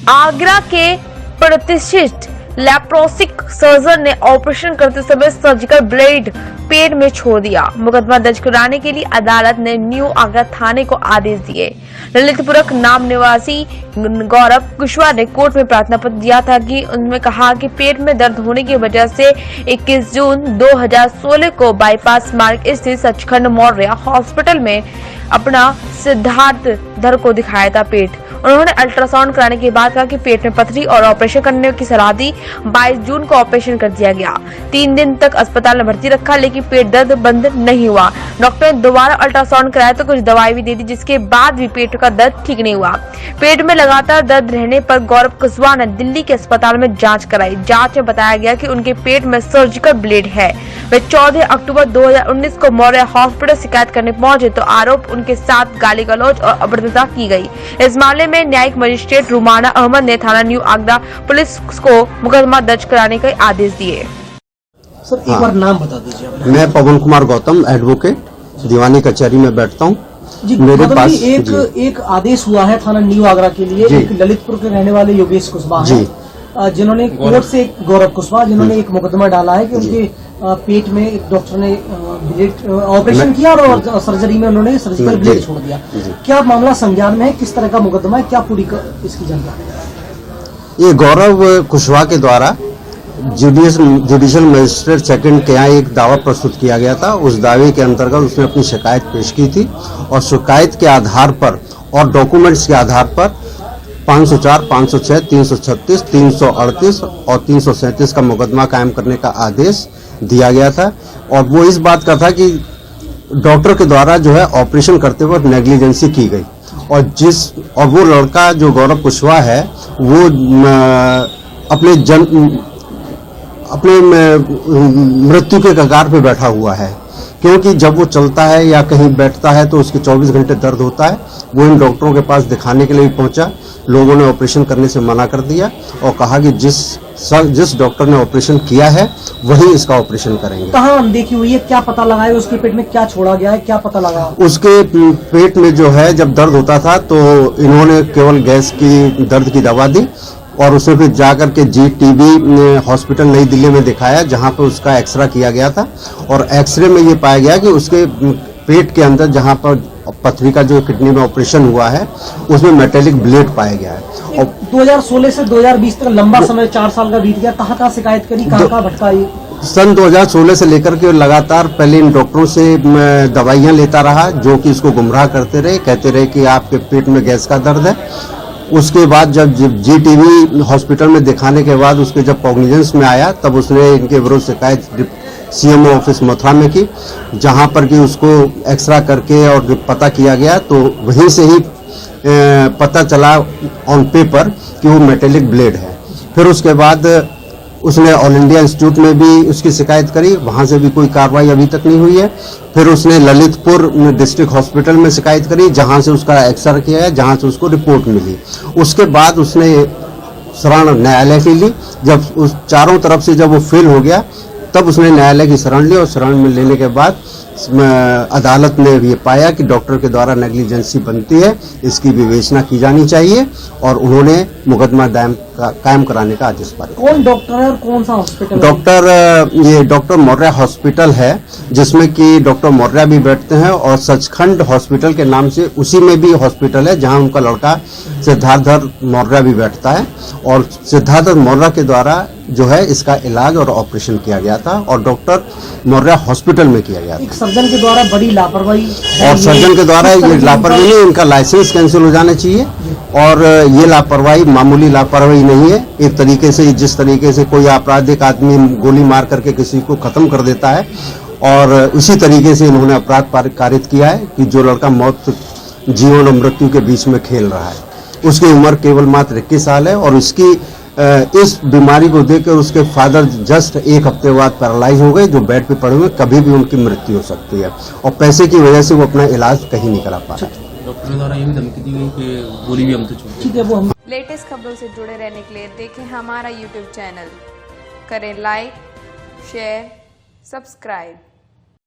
आगरा के प्रतिष्ठित लैप्रोसिक सर्जन ने ऑपरेशन करते समय सर्जिकल ब्लेड पेट में छोड़ दिया। मुकदमा दर्ज कराने के लिए अदालत ने न्यू आगरा थाने को आदेश दिए। ललितपुरक नाम निवासी गौरव कुशवाहा ने कोर्ट में प्रार्थना पत्र दिया था कि उन्होंने कहा कि पेट में दर्द होने की वजह से 21 जून 2016 को बाईपास मार्ग स्थित सचखंड मौर्य हॉस्पिटल में अपना सिद्धार्थ धर को दिखाया था। उन्होंने अल्ट्रासाउंड कराने के बाद कहा कि पेट में पथरी और ऑपरेशन करने की सलाह दी। 22 जून को ऑपरेशन कर दिया गया। 3 दिन तक अस्पताल में भर्ती रखा, लेकिन पेट दर्द बंद नहीं हुआ। डॉक्टर ने दोबारा अल्ट्रासाउंड कराया तो कुछ दवाई भी दे दी, जिसके बाद भी पेट का दर्द ठीक नहीं हुआ। पेट में लगातार दर्द रहने पर गौरव कुशवाहा ने दिल्ली के अस्पताल में जाँच कराई। जाँच में बताया गया कि उनके पेट में सर्जिकल ब्लेड है। वे 14 अक्टूबर 2019 को मौर्य हॉस्पिटल शिकायत करने पहुंचे तो आरोप उनके साथ गाली गलौज और अभद्रता की गई। इस मामले में न्यायिक मजिस्ट्रेट रुमाना अहमद ने थाना न्यू आगरा पुलिस को मुकदमा दर्ज कराने के आदेश दिए। सर एक बार नाम बता दीजिए। मैं पवन कुमार गौतम, एडवोकेट, दीवानी कचहरी में बैठता हूँ। मेरे पास एक आदेश हुआ है थाना न्यू आगरा के लिए। एक ललितपुर के रहने वाले योगेश कुशवाहा हैं, जिन्होंने कोर्ट से गौरव कुशवाहा जिन्होंने एक मुकदमा डाला है कि उनके पेट में एक डॉक्टर ने ब्लेड ऑपरेशन किया और सर्जरी में उन्होंने सर्जिकल ब्लेड छोड़ दिया। क्या मामला संज्ञान में है? किस तरह का मुकदमा है? क्या पूरी इसकी जानकारी? ये गौरव कुशवाहा के द्वारा जुडिशियल मजिस्ट्रेट सेकंड के यहाँ एक दावा प्रस्तुत किया गया था। उस दावे के अंतर्गत उसने अपनी शिकायत पेश की थी और शिकायत के आधार पर और डॉक्यूमेंट्स के आधार पर 504, 506, 336, 338 और 337 का मुकदमा कायम करने का आदेश दिया गया था। और वो इस बात का था कि डॉक्टर के द्वारा जो है ऑपरेशन करते वक्त नेग्लिजेंसी की गई और वो लड़का जो गौरव कुशवाहा है वो अपने मृत्यु के कगार पे बैठा हुआ है, क्योंकि जब वो चलता है या कहीं बैठता है तो उसके 24 घंटे दर्द होता है। वो इन डॉक्टरों के पास दिखाने के लिए पहुंचा। लोगों ने ऑपरेशन करने से मना कर दिया और कहा कि जिस डॉक्टर ने ऑपरेशन किया है वही इसका ऑपरेशन करेंगे। कहाँ अनदेखी हुई है? क्या पता लगा है उसके पेट में क्या छोड़ा गया है? क्या पता लगा? उसके पेट में जो है जब दर्द होता था तो इन्होंने केवल गैस की दर्द की दवा दी और उसे फिर जाकर के GTB हॉस्पिटल नई दिल्ली में दिखाया, जहां पर उसका एक्सरे किया गया था। और एक्सरे में ये पाया गया कि उसके पेट के अंदर जहां पर पथरी का जो किडनी में ऑपरेशन हुआ है उसमें मेटेलिक ब्लेड पाया गया है। और 2016 से 2020 तक लंबा समय 4 साल का बीत गया। कहाँ शिकायत करी, कहाँ भटकाई? सन 2016 से लेकर के लगातार पहले इन डॉक्टरों से दवाइयां लेता रहा, जो कि इसको गुमराह करते रहे, कहते रहे कि आपके पेट में गैस का दर्द है। उसके बाद जब GTB हॉस्पिटल में दिखाने के बाद उसके जब कॉग्निजेंस में आया तब उसने इनके विरुद्ध शिकायत CMO ऑफिस मथुरा में की, जहां पर कि उसको एक्सरा करके और पता किया गया तो वहीं से ही पता चला ऑन पेपर कि वो मेटेलिक ब्लेड है। फिर उसके बाद उसने ऑल इंडिया इंस्टीट्यूट में भी उसकी शिकायत करी, वहां से भी कोई कार्रवाई अभी तक नहीं हुई है। फिर उसने ललितपुर डिस्ट्रिक्ट हॉस्पिटल में शिकायत करी, जहां से उसका एक्सरे किया है, जहां से उसको रिपोर्ट मिली। उसके बाद उसने शरण न्यायालय की ली। जब उस चारों तरफ से जब वो फेल हो गया तब उसने न्यायालय की शरण ली और शरण में लेने के बाद अदालत ने ये पाया कि डॉक्टर के द्वारा नेग्लिजेंसी बनती है, इसकी विवेचना की जानी चाहिए और उन्होंने मुकदमा कायम कराने का आदेश पाया। कौन डॉक्टर है और कौन सा हॉस्पिटल? ये डॉक्टर मौर्य हॉस्पिटल है, जिसमें कि डॉक्टर मौर्य भी बैठते हैं और सचखंड हॉस्पिटल के नाम से उसी में भी हॉस्पिटल है जहां उनका लड़का सिद्धार्थ मौर्य भी बैठता है। और सिद्धार्थ मौर्य के द्वारा जो है इसका इलाज और ऑपरेशन किया गया था और डॉक्टर मौर्य हॉस्पिटल में किया गया था। एक सर्जन के द्वारा बड़ी लापरवाही और सर्जन के द्वारा ये लापरवाही नहीं, इनका लाइसेंस कैंसिल हो जाना चाहिए। और ये लापरवाही मामूली लापरवाही नहीं है। एक तरीके से जिस तरीके से कोई आपराधिक आदमी गोली मार करके किसी को खत्म कर देता है और उसी तरीके से इन्होंने अपराध कारित किया है कि जो लड़का मौत जीवन और मृत्यु के बीच में खेल रहा है, उसकी उम्र केवल मात्र 21 साल है और इसकी इस बीमारी को देखकर उसके फादर जस्ट 1 हफ्ते बाद पैरालाइज हो गए, जो बेड पे पड़े हुए, कभी भी उनकी मृत्यु हो सकती है और पैसे की वजह से वो अपना इलाज कहीं नहीं करा पा रहे। डॉक्टर द्वारा ये भी धमकी दी गई कि गोली भी हमसे छूट। ठीक है, वो हम लेटेस्ट खबरों से जुड़े रहने के लिए देखें हमारा YouTube चैनल, करें लाइक, शेयर, सब्सक्राइब।